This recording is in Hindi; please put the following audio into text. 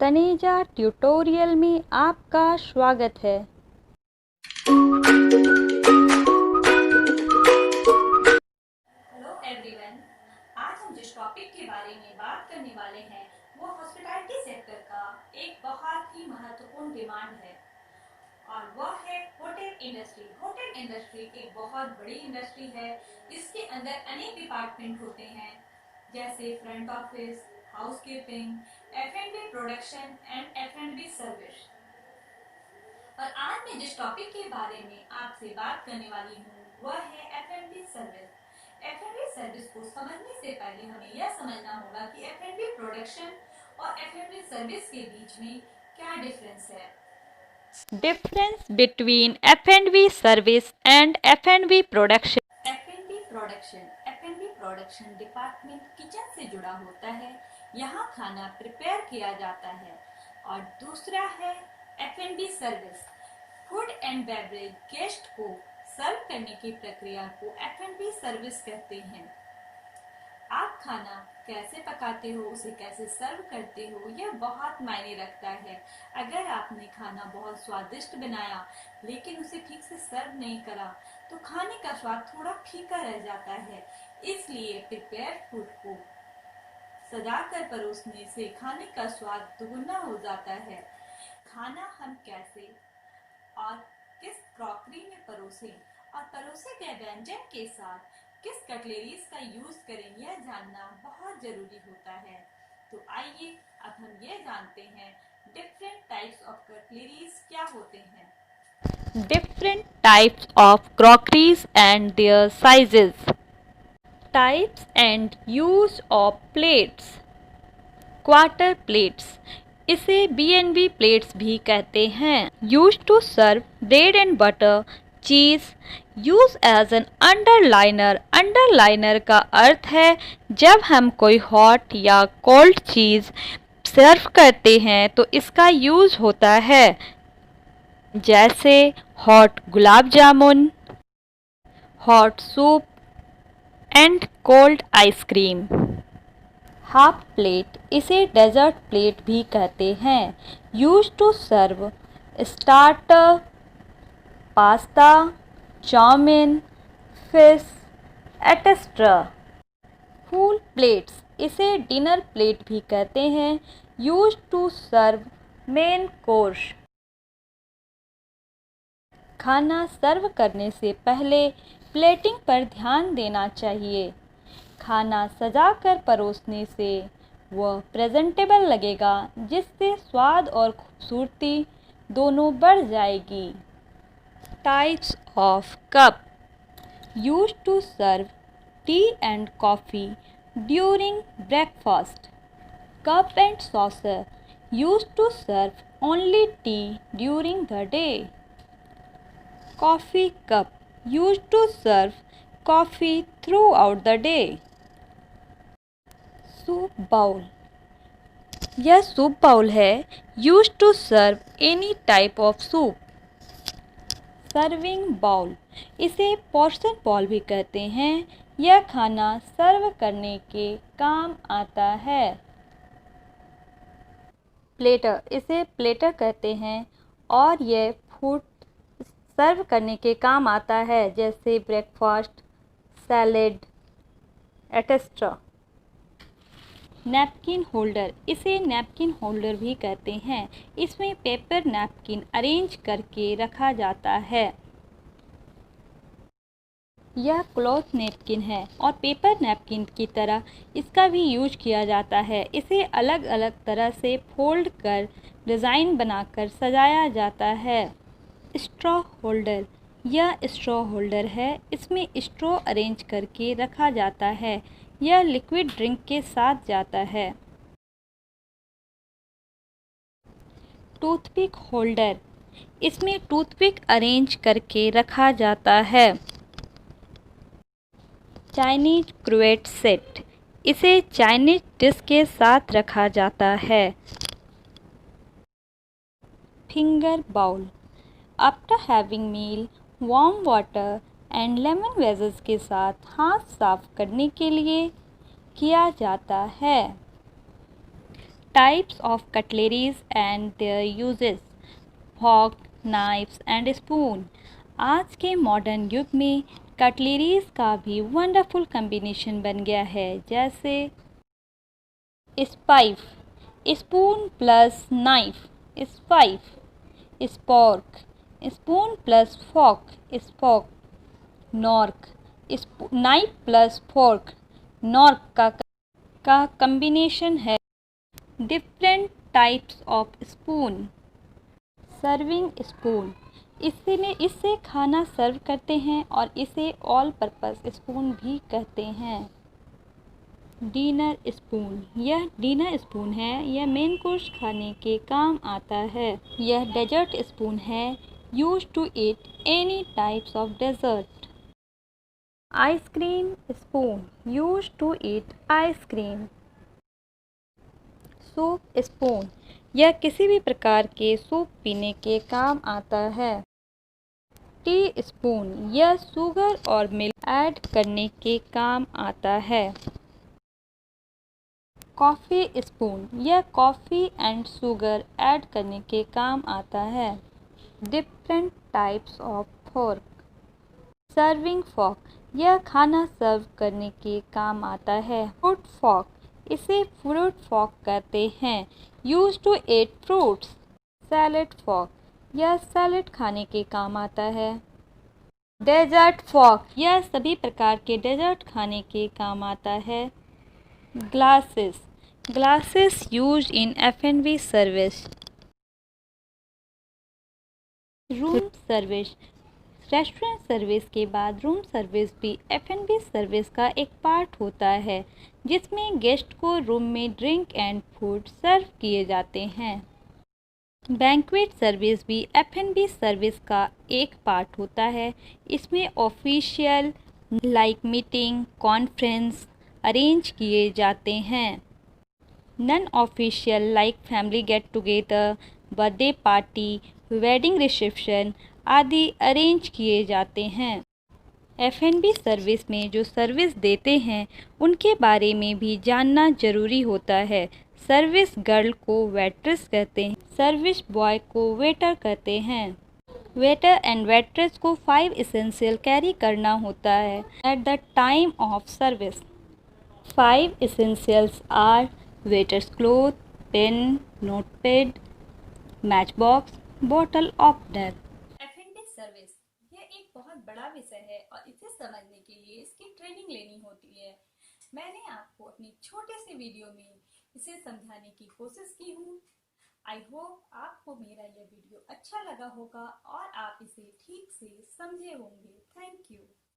तनेजा ट्यूटोरियल में आपका स्वागत है। हेलो एवरीवन, आज हम जिस टॉपिक के बारे में बात करने वाले हैं वो हॉस्पिटैलिटी सेक्टर का एक बहुत ही महत्वपूर्ण डिमांड है और वह है होटल इंडस्ट्री। होटल इंडस्ट्री एक बहुत बड़ी इंडस्ट्री है। इसके अंदर अनेक डिपार्टमेंट होते हैं जैसे front office, housekeeping, F&B production and F&B service. और आज मैं जिस टॉपिक के बारे में आपसे बात करने वाली हूँ वह है F&B सर्विस। F&B सर्विस को समझने से पहले हमें यह समझना होगा कि F&B प्रोडक्शन और F&B सर्विस के बीच में क्या डिफरेंस है। Difference between F&B service and F&B production. F&B production department kitchen से जुड़ा होता है। यहाँ खाना प्रिपेयर किया जाता है। और दूसरा है F&B service. Food and beverage guest को सर्व करने की प्रक्रिया को F&B सर्विस कहते हैं। आप खाना कैसे पकाते हो, उसे कैसे सर्व करते हो, यह बहुत मायने रखता है। अगर आपने खाना बहुत स्वादिष्ट बनाया लेकिन उसे ठीक से सर्व नहीं करा तो खाने का स्वाद थोड़ा फीका रह जाता है। इसलिए प्रिपेयर्ड फूड को सजाकर परोसने से खाने का स्वाद दुगुना हो जाता है। खाना हम कैसे और किस क्रॉकरी में परोसें और परोसे गए व्यंजन के साथ किस कटलेरीज का यूज करें, यह जानना बहुत जरूरी होता है। तो आइए अब हम ये जानते हैं डिफरेंट टाइप्स ऑफ कटलेरीज क्या होते हैं। Different types of crockeries and their sizes. Types and use of plates. Quarter plates. इसे B&B plates भी कहते हैं। Used to serve bread and butter, cheese. Use as an underliner. Underliner का अर्थ है जब हम कोई हॉट या कोल्ड चीज़ सर्व करते हैं तो इसका यूज़ होता है, जैसे hot gulab jamun, hot soup and cold ice cream. Half plate, इसे डेजर्ट प्लेट भी कहते हैं। Use to serve starter, pasta, chow mein, fish etcetera. Full plates, इसे डिनर प्लेट भी कहते हैं। Use to serve main course. खाना सर्व करने से पहले प्लेटिंग पर ध्यान देना चाहिए। खाना सजाकर परोसने से वह प्रेजेंटेबल लगेगा, जिससे स्वाद और खूबसूरती दोनों बढ़ जाएगी। Types of cup. Use to serve tea and coffee during breakfast. Cup and saucer, use to serve only tea during the day. Coffee cup, used to serve coffee throughout the day. Soup bowl, यह सूप बाउल है, used to serve any type of soup. Serving bowl, इसे पोर्शन बाउल भी कहते हैं। यह खाना सर्व करने के काम आता है। प्लेटर, इसे प्लेटर कहते हैं और यह फूड सर्व करने के काम आता है, जैसे breakfast, salad etcetera. Napkin holder, इसे नैपकिन होल्डर भी कहते हैं। इसमें पेपर नैपकिन अरेंज करके रखा जाता है। यह क्लॉथ नैपकिन है और पेपर नैपकिन की तरह इसका भी यूज किया जाता है। इसे अलग अलग तरह से फोल्ड कर डिज़ाइन बनाकर सजाया जाता है। स्ट्रॉ होल्डर, यह स्ट्रॉ होल्डर है, इसमें स्ट्रॉ अरेंज करके रखा जाता है। यह लिक्विड ड्रिंक के साथ जाता है। टूथपिक होल्डर, इसमें टूथपिक अरेंज करके रखा जाता है। चाइनीज क्रूएट सेट, इसे चाइनीज डिश के साथ रखा जाता है। Finger bowl, after having meal, warm water and lemon wedges के साथ हाथ साफ करने के लिए किया जाता है। Types of cutleries and their uses. Fork, knives and spoon. आज के मॉडर्न युग में कटलरीज का भी वंडरफुल कम्बिनेशन बन गया है, जैसे spife, spoon plus knife, spife, spork, spoon plus fork, spork, knork, knife plus fork, knork का कम्बिनेशन है। Different types of spoon. Serving spoon, इससे खाना सर्व करते हैं और इसे ऑल पर्पस स्पून भी कहते हैं। डिनर स्पून, यह डिनर स्पून है, यह मेन कोर्स खाने के काम आता है। यह डेजर्ट स्पून है, use to eat any types of dessert. Ice cream spoon, use to eat ice cream. Soup spoon, यह किसी भी प्रकार के सूप पीने के काम आता है। टी स्पून, यह शुगर और मिल्क ऐड करने के काम आता है। कॉफ़ी स्पून, यह कॉफ़ी एंड शुगर ऐड करने के काम आता है। Different types of fork. Serving fork, यह खाना सर्व करने के काम आता है। फ्रूट फॉर्क, इसे फ्रूट फॉर्क कहते हैं, use to eat fruits. Salad fork, यह सैलेड खाने के काम आता है। डेजर्ट फॉर्क, यह सभी प्रकार के डेजर्ट खाने के काम आता है। Glasses, glasses use in F&B service. Room service, restaurant service के बाद रूम सर्विस भी F&B सर्विस का एक पार्ट होता है, जिसमें गेस्ट को रूम में ड्रिंक एंड फूड सर्व किए जाते हैं। बैंक्वेट सर्विस भी F&B सर्विस का एक पार्ट होता है। इसमें official like meeting, conference arrange किए जाते हैं। Non official like family get together, birthday party, wedding reception आदि अरेंज किए जाते हैं। F&B सर्विस में जो सर्विस देते हैं उनके बारे में भी जानना जरूरी होता है। सर्विस गर्ल को वेट्रेस कहते हैं, सर्विस बॉय को वेटर कहते हैं। वेटर एंड वेट्रेस को 5 एसेंशियल कैरी करना होता है at the time of service. 5 essentials are waiters cloth, pen, notepad, match box, bottle opener. F&B service यह एक बहुत बड़ा विषय है और इसे समझने के लिए इसकी ट्रेनिंग लेनी होती है। मैंने आपको अपनी छोटे से वीडियो में इसे समझाने की कोशिश की हूँ। आई होप आपको मेरा यह वीडियो अच्छा लगा होगा और आप इसे ठीक से समझे होंगे। Thank you.